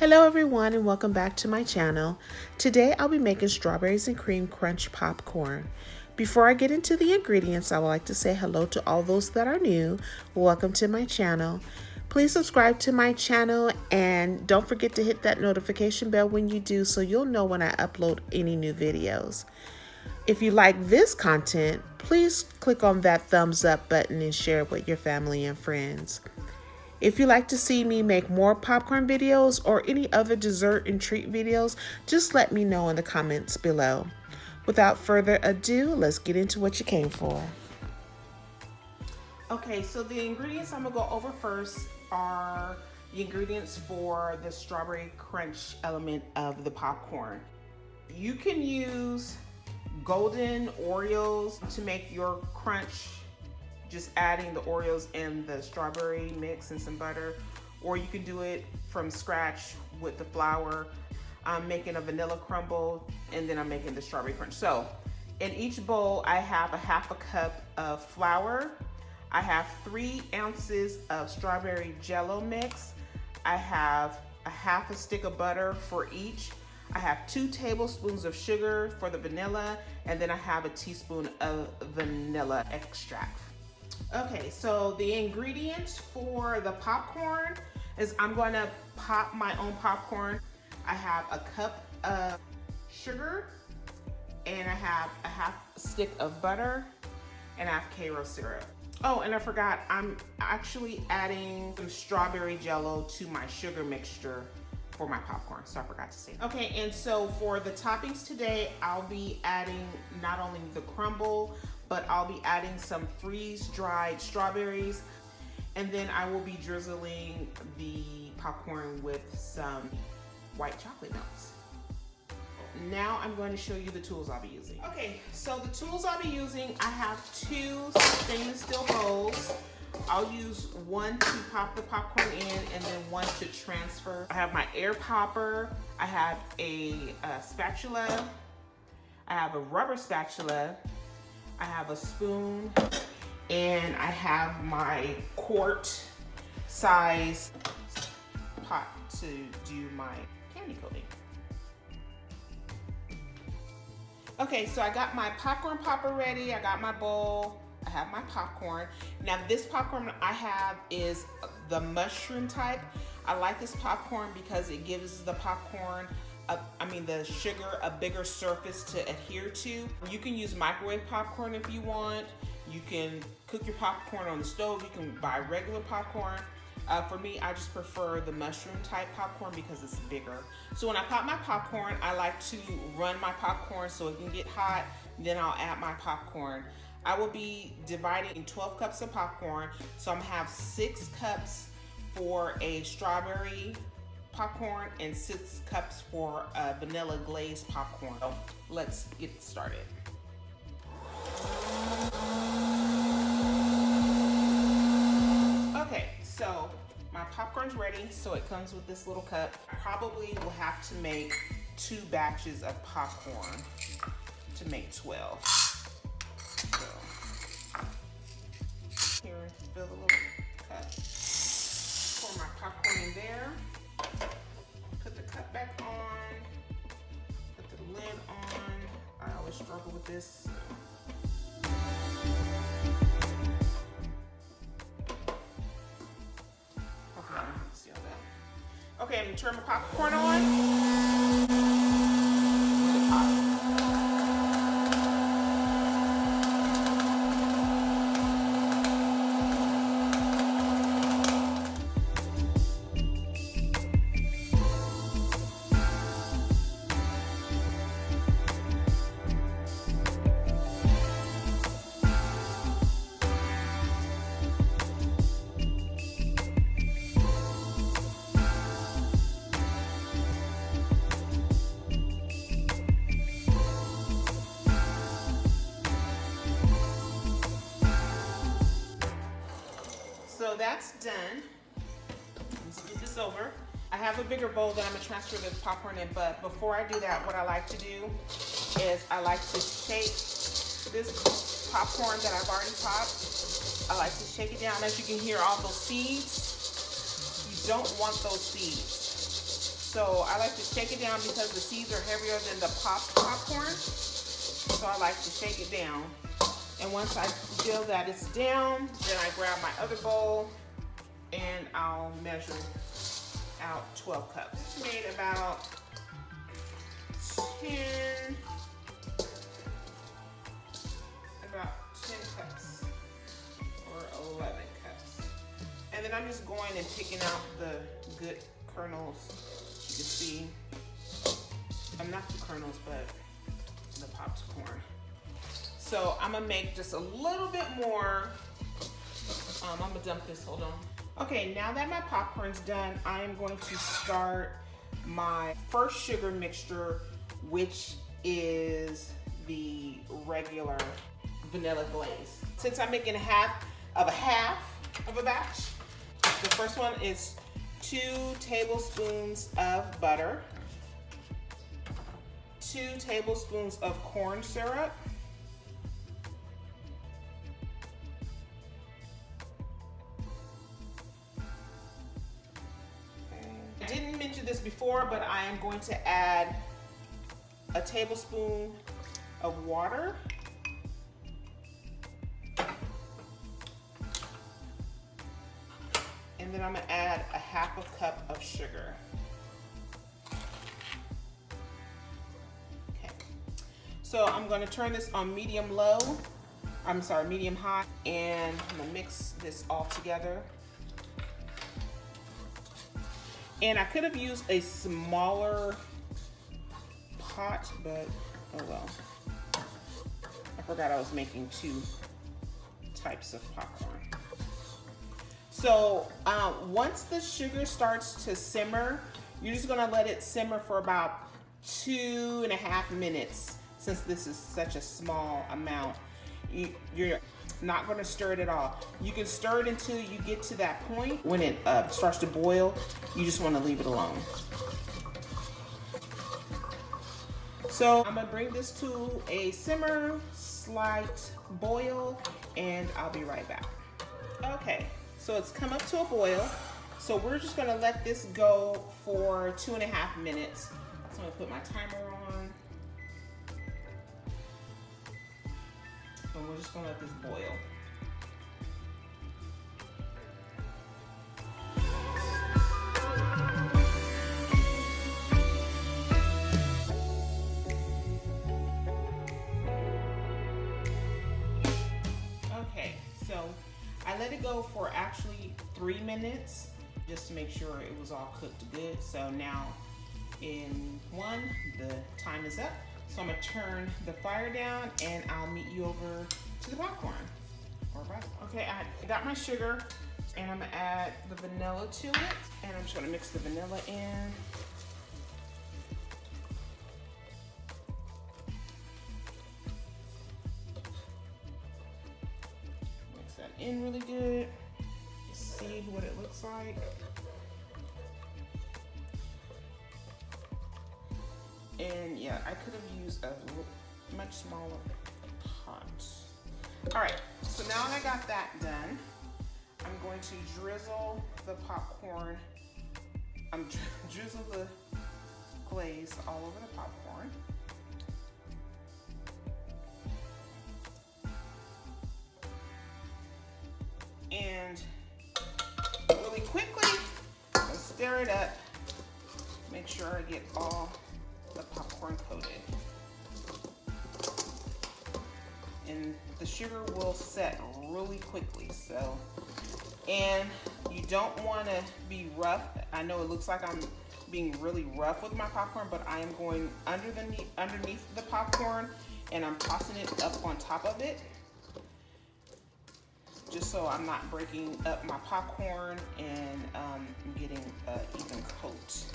Hello everyone and welcome back to my channel. Today I'll be making strawberries and cream crunch popcorn. Before I get into the ingredients, I would like to say hello to all those that are new. Welcome to my channel. Please subscribe to my channel and don't forget to hit that notification bell when you do so you'll know when I upload any new videos. If you like this content, please click on that thumbs up button and share it with your family and friends. If you'd like to see me make more popcorn videos or any other dessert and treat videos, just let me know in the comments below. Without further ado, let's get into what you came for. Okay, so the ingredients I'm gonna go over first are the ingredients for the strawberry crunch element of the popcorn. You can use golden Oreos to make your crunch, just adding the Oreos and the strawberry mix and some butter, or you can do it from scratch with the flour. I'm making a vanilla crumble and then I'm making the strawberry crunch. So in each bowl I have a half a cup of flour, I have 3 ounces of strawberry jello mix, I have a half a stick of butter for each, I have 2 tablespoons of sugar for the vanilla, and then I have a teaspoon of vanilla extract. Okay, so the ingredients for the popcorn is I'm going to pop my own popcorn. I have a cup of sugar, and I have a half stick of butter, and I have Karo syrup. Oh, and I forgot, I'm actually adding some strawberry jello to my sugar mixture for my popcorn, so I forgot to say that. Okay, and so for the toppings today, I'll be adding not only the crumble, but I'll be adding some freeze-dried strawberries, and then I will be drizzling the popcorn with some white chocolate melts. Now I'm going to show you the tools I'll be using. Okay, so the tools I'll be using, I have 2 stainless steel bowls. I'll use one to pop the popcorn in and then one to transfer. I have my air popper, I have a spatula, I have a rubber spatula, I have a spoon, and I have my quart size pot to do my candy coating. Okay, so I got my popcorn popper ready, I got my bowl, I have my popcorn. Now this popcorn I have is the mushroom type. I like this popcorn because it gives the popcorn, the sugar, a bigger surface to adhere to. You can use microwave popcorn if you want. You can cook your popcorn on the stove. You can buy regular popcorn. For me, I just prefer the mushroom type popcorn because it's bigger. So when I pop my popcorn, I like to run my popcorn so it can get hot. Then I'll add my popcorn. I will be dividing 12 cups of popcorn. So I'm gonna have 6 cups for a strawberry popcorn and 6 cups for vanilla glazed popcorn. So let's get started. Okay, so my popcorn's ready, so it comes with this little cup. I probably will have to make 2 batches of popcorn to make 12. So here, fill the little cup. Pour my popcorn in there. Put the cup back on. Put the lid on. I always struggle with this. Okay, let's see all that. Okay, I'm gonna turn my popcorn on. Let it pop. So that's done. Let's get this over. I have a bigger bowl that I'm gonna transfer the popcorn in, but before I do that, what I like to do is I like to shake this popcorn that I've already popped. I like to shake it down. As you can hear all those seeds, you don't want those seeds. So I like to shake it down because the seeds are heavier than the popcorn. So I like to shake it down. And once I feel that it's down, then I grab my other bowl and I'll measure out 12 cups. Made about 10 cups or 11 cups. And then I'm just going and picking out the good kernels. You can see, not the kernels, but the popcorn. So I'm gonna make just a little bit more. I'm gonna dump this, hold on. Okay, now that my popcorn's done, I am going to start my first sugar mixture, which is the regular vanilla glaze. Since I'm making half of a batch, the first one is 2 tablespoons of butter, 2 tablespoons of corn syrup, I didn't mention this before, but I am going to add a tablespoon of water. And then I'm gonna add a half a cup of sugar. Okay. So I'm gonna turn this on medium high, and I'm gonna mix this all together. And I could have used a smaller pot, but oh well. I forgot I was making 2 types of popcorn. So once the sugar starts to simmer, you're just gonna let it simmer for about 2.5 minutes. Since this is such a small amount, you're not gonna stir it at all. You can stir it until you get to that point. When it starts to boil, you just wanna leave it alone. So I'm gonna bring this to a simmer, slight boil, and I'll be right back. Okay, so it's come up to a boil. So we're just gonna let this go for 2.5 minutes. So I'm gonna put my timer on. And we're just gonna let this boil. Okay, so I let it go for actually 3 minutes just to make sure it was all cooked good. So now in 1, the time is up. So I'm gonna turn the fire down and I'll meet you over to the popcorn. Okay, I got my sugar and I'm gonna add the vanilla to it. And I'm just gonna mix the vanilla in. Mix that in really good. See what it looks like. And yeah, I could have used a much smaller pot. All right, so now that I got that done, I'm going to drizzle the popcorn. Drizzle the glaze all over the popcorn. And really quickly, stir it up. Make sure I get all the popcorn coated. And the sugar will set really quickly, so. And you don't wanna be rough. I know it looks like I'm being really rough with my popcorn, but I am going underneath the popcorn and I'm tossing it up on top of it, just so I'm not breaking up my popcorn and getting an even coat.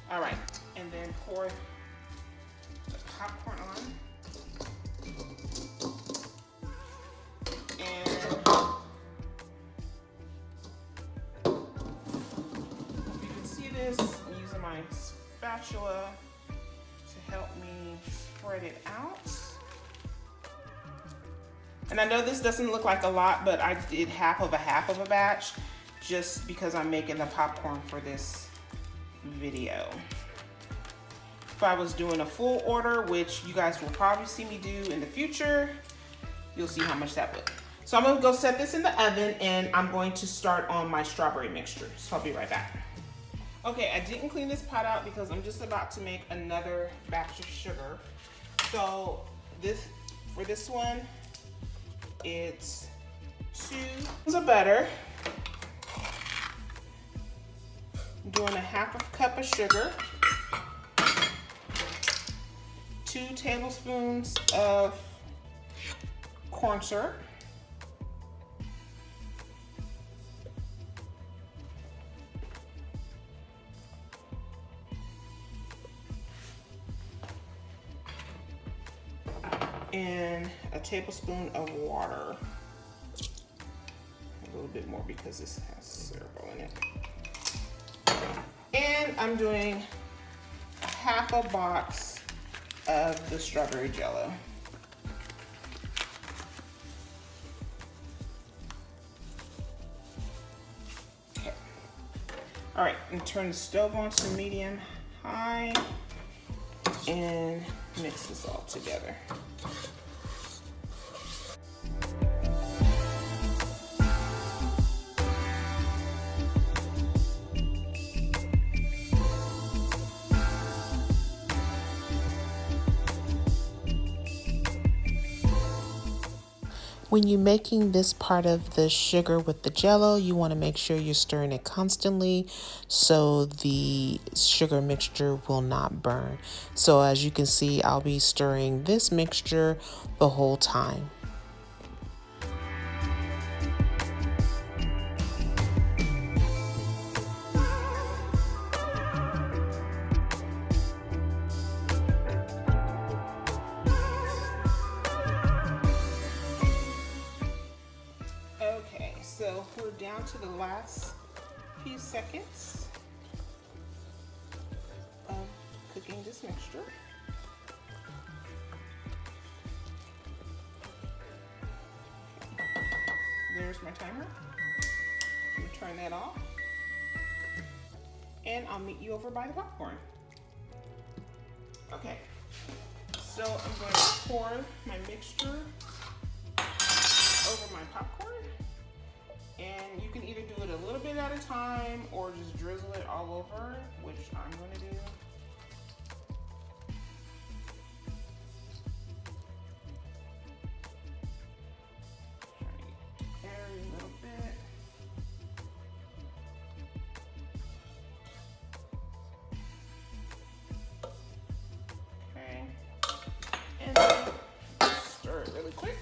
All right, and then pour the popcorn on. And you can see this, I'm using my spatula to help me spread it out. And I know this doesn't look like a lot, but I did half of a batch just because I'm making the popcorn for this video. If I was doing a full order, which you guys will probably see me do in the future, you'll see how much that would. So I'm gonna go set this in the oven and I'm going to start on my strawberry mixture. So I'll be right back. Okay, I didn't clean this pot out because I'm just about to make another batch of sugar. So for this one, it's 2 spoons of butter. I'm doing a 1/2 cup of sugar, 2 tablespoons of corn syrup, and a tablespoon of water. A little bit more because this has syrup in it. And I'm doing 1/2 box of the strawberry jello. Okay. All right, and turn the stove on to medium high and mix this all together. When you're making this part of the sugar with the jello, you want to make sure you're stirring it constantly so the sugar mixture will not burn. So as you can see, I'll be stirring this mixture the whole time. So we're down to the last few seconds of cooking this mixture. There's my timer. I'm gonna turn that off. And I'll meet you over by the popcorn. Okay, so I'm going to pour my mixture over my popcorn. And you can either do it a little bit at a time or just drizzle it all over, which I'm going to do. Try to get every little bit. Okay. And then stir it really quick.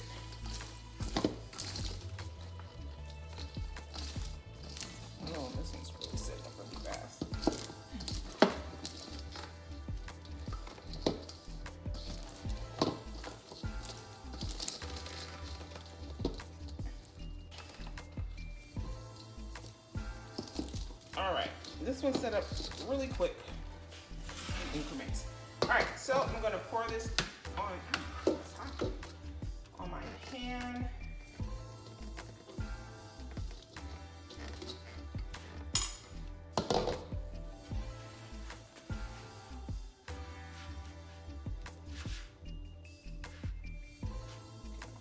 All right, this one's set up really quick in increments. All right, so I'm gonna pour this on my pan.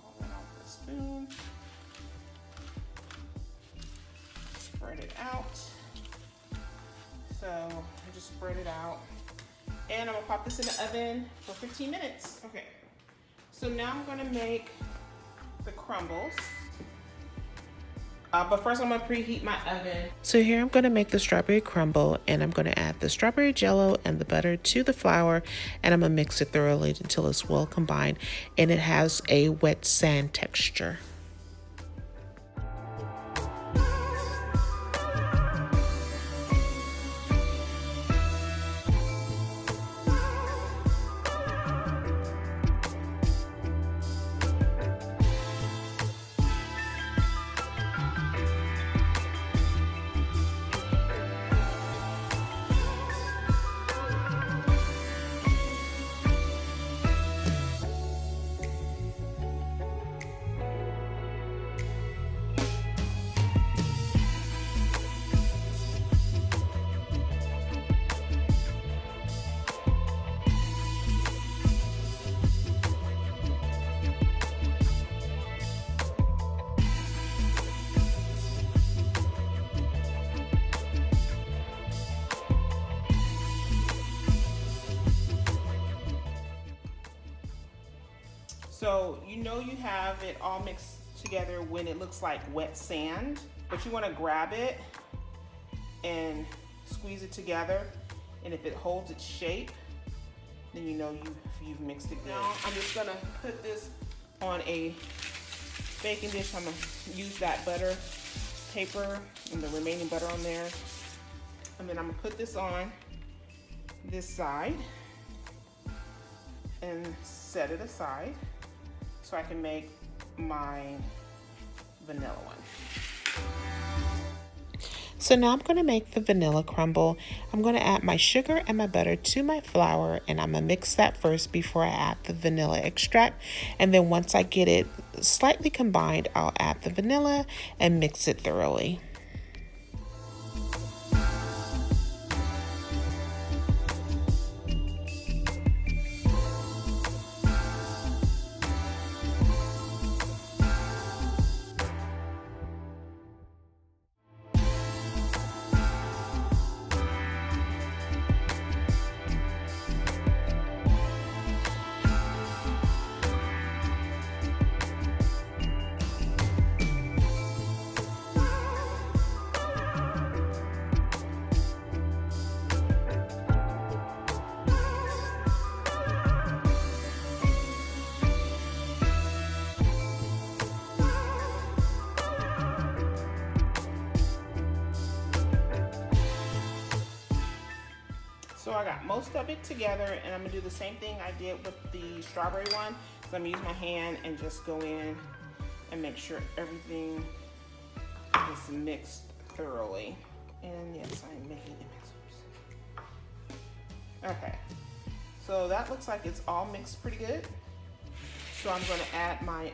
All that off the spoon. Spread it out. So I just spread it out and I'm gonna pop this in the oven for 15 minutes. Okay, so now I'm gonna make the crumbles. But first I'm gonna preheat my oven. So here I'm going to make the strawberry crumble, and I'm going to add the strawberry jello and the butter to the flour, and I'm going to mix it thoroughly until it's well combined and it has a wet sand texture. So you know you have it all mixed together when it looks like wet sand, but you want to grab it and squeeze it together, and if it holds its shape, then you know you've mixed it good. Now I'm just gonna put this on a baking dish. I'm gonna use that butter paper and the remaining butter on there, and then I'm gonna put this on this side and set it aside so I can make my vanilla one. So now I'm going to make the vanilla crumble. I'm going to add my sugar and my butter to my flour, and I'm going to mix that first before I add the vanilla extract. And then once I get it slightly combined, I'll add the vanilla and mix it thoroughly. So I got most of it together, and I'm gonna do the same thing I did with the strawberry one. So I'm gonna use my hand and just go in and make sure everything is mixed thoroughly. And yes, I'm making the mixers. Okay, so that looks like it's all mixed pretty good. So I'm gonna add my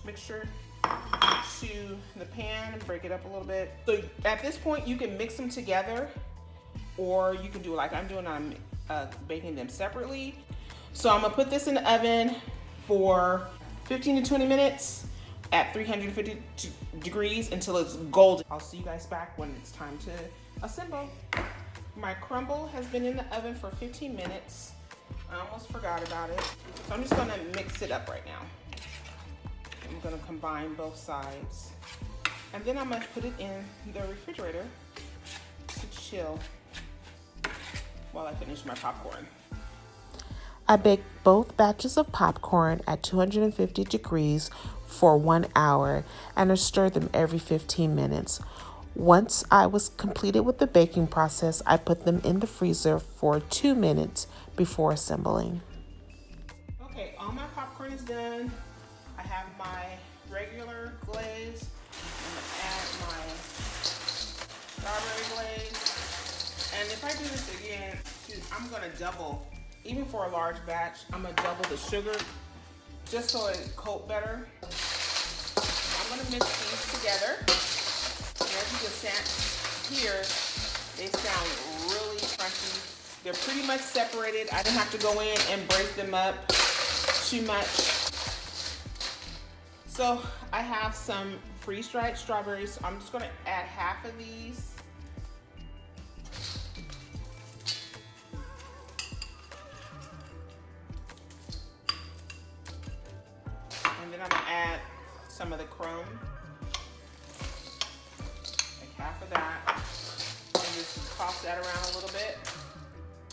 mixture to the pan and break it up a little bit. So at this point, you can mix them together, or you can do like I'm doing, I'm baking them separately. So I'm gonna put this in the oven for 15 to 20 minutes at 350 degrees until it's golden. I'll see you guys back when it's time to assemble. My crumble has been in the oven for 15 minutes. I almost forgot about it. So I'm just gonna mix it up right now. I'm gonna combine both sides. And then I'm gonna put it in the refrigerator to chill while I finish my popcorn. I baked both batches of popcorn at 250 degrees for 1 hour and I stirred them every 15 minutes. Once I was completed with the baking process, I put them in the freezer for 2 minutes before assembling. Okay, all my popcorn is done. I have my regular glaze. I'm gonna add my strawberry glaze. And if I do this again, I'm gonna double, even for a large batch, I'm gonna double the sugar just so it coat better. I'm gonna mix these together. And as you can hear, they sound really crunchy. They're pretty much separated. I didn't have to go in and break them up too much. So I have some freeze-dried strawberries. So I'm just gonna add half of these. And then I'm gonna add some of the crumb, like half of that, and just toss that around a little bit.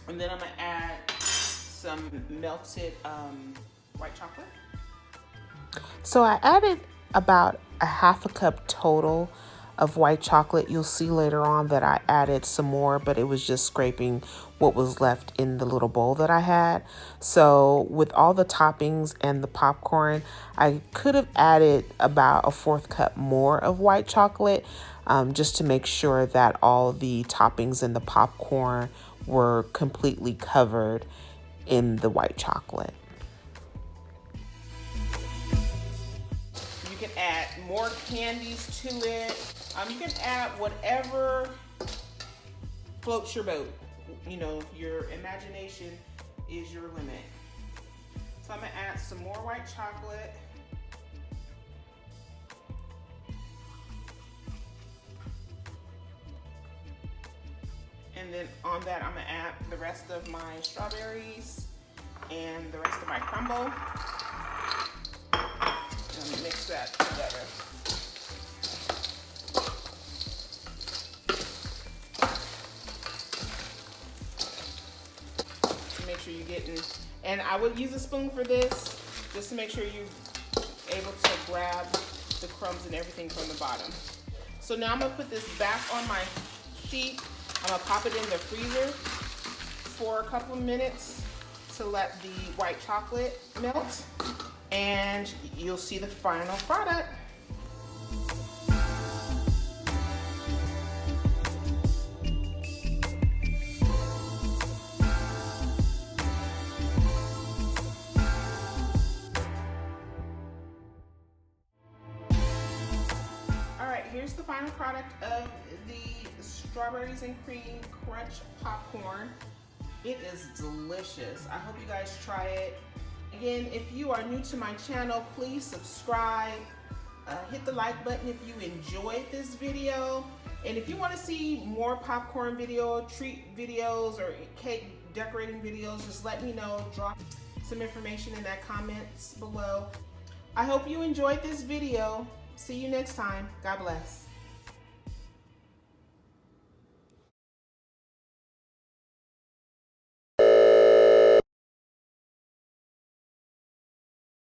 And then I'm gonna add some melted white chocolate. So I added about a half a cup total of white chocolate. You'll see later on that I added some more, but it was just scraping what was left in the little bowl that I had. So with all the toppings and the popcorn, I could have added about a 1/4 cup more of white chocolate, just to make sure that all the toppings and the popcorn were completely covered in the white chocolate. You can add more candies to it. You can add whatever floats your boat. You know, your imagination is your limit. So I'm gonna add some more white chocolate. And then on that, I'm gonna add the rest of my strawberries and the rest of my crumble. and mix that together. Make sure you're getting, and I would use a spoon for this, just to make sure you're able to grab the crumbs and everything from the bottom. So now I'm gonna put this back on my sheet. I'm gonna pop it in the freezer for a couple of minutes to let the white chocolate melt, and you'll see the final product. Here's the final product of the strawberries and cream crunch popcorn. It is delicious. I hope you guys try it. Again, if you are new to my channel, please subscribe. Hit the like button if you enjoyed this video. And if you want to see more popcorn video, treat videos, or cake decorating videos, just let me know. Drop some information in that comments below. I hope you enjoyed this video. See you next time. God bless.